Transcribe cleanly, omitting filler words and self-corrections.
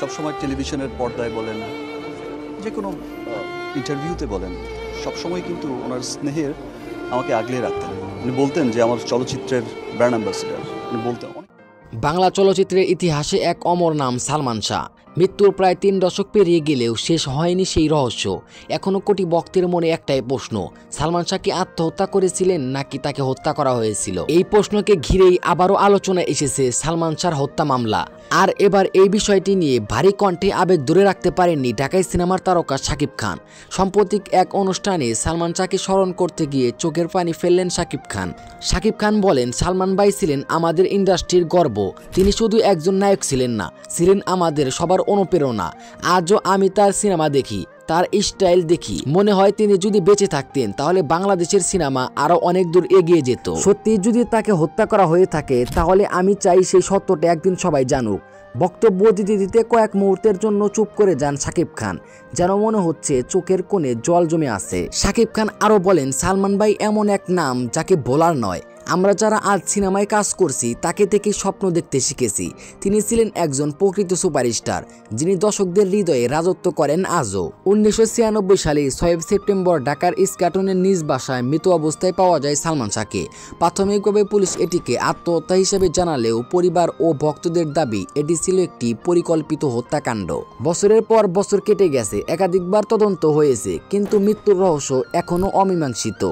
সবসময় টেলিভিশনের পর্দায় বলেন, যে কোনো ইন্টারভিউতে বলেন, সবসময় কিন্তু ওনার স্নেহের আমাকে আগলে রাখতেন। উনি বলতেন যে আমার চলচ্চিত্রের ব্র্যান্ড অ্যাম্বাসেডর। উনি বলতেন বাংলা চলচ্চিত্রের ইতিহাসে এক অমর নাম সালমান শাহ। মৃত্যুর প্রায় 3 দশক পেরিয়ে গেলেও শেষ হয়নি সেই রহস্য। এখনো কোটি ভক্তের মনে একটাই প্রশ্ন, সালমান শাহ কি আত্মহত্যা করেছিলেন নাকি তাকে হত্যা করা হয়েছিল? এই প্রশ্নকে ঘিরেই আবারও আলোচনা এসেছে সালমান শাহর হত্যা মামলা। আর এবার এই বিষয়টি নিয়ে ভারী কণ্ঠে আবেগ ধরে রাখতে পারেননি ঢাকাই সিনেমার তারকা শাকিব খান। সাম্প্রতিক এক অনুষ্ঠানে সালমান শাহকে স্মরণ করতে গিয়ে চোখের পানি ফেললেন শাকিব খান। শাকিব খান বলেন, সালমান ভাই ছিলেন আমাদের ইন্ডাস্ট্রির গর্ব। তিনি শুধু একজন নায়ক ছিলেন না, ছিলেন আমাদের সবার অনুপ্রেরণা। আজও আমি তার সিনেমা দেখি, তার স্টাইল দেখি, মনে হয় তিনি যদি বেঁচে থাকতেন তাহলে বাংলাদেশের সিনেমা আরো অনেক দূর এগিয়ে যেত। সত্যি যদি তাকে হত্যা করা হয়ে থাকে তাহলে আমি চাই সেই সত্যটা একদিন সবাই জানুক। বক্তব্য দিতে দিতে কয়েক মুহূর্তের জন্য চুপ করে যান শাকিব খান, যেন মনে হচ্ছে চোখের কোণে জল জমে আছে। শাকিব খান আরো বলেন, সালমান ভাই এমন এক নাম যাকে ভোলার নয়। আমরা যারা আজ সিনেমায় কাজ করছি তাকে থেকে স্বপ্ন দেখতে শিখেছি। তিনি ছিলেন একজন প্রকৃত সুপারস্টার, যিনি দর্শকদের হৃদয়ে রাজত্ব করেন আজও। 1996 সালে 6 সেপ্টেম্বর ঢাকার ইস্কাটনের নিজ বাসায় মৃত অবস্থায় পাওয়া যায় সালমান শাহকে। প্রাথমিকভাবে পুলিশ এটিকে আত্মহত্যা হিসেবে জানালেও পরিবার ও ভক্তদের দাবি এটি ছিল একটি পরিকল্পিত হত্যাকাণ্ড। বছরের পর বছর কেটে গেছে, একাধিকবার তদন্ত হয়েছে, কিন্তু মৃত্যুর রহস্য এখনো অমীমাংসিত।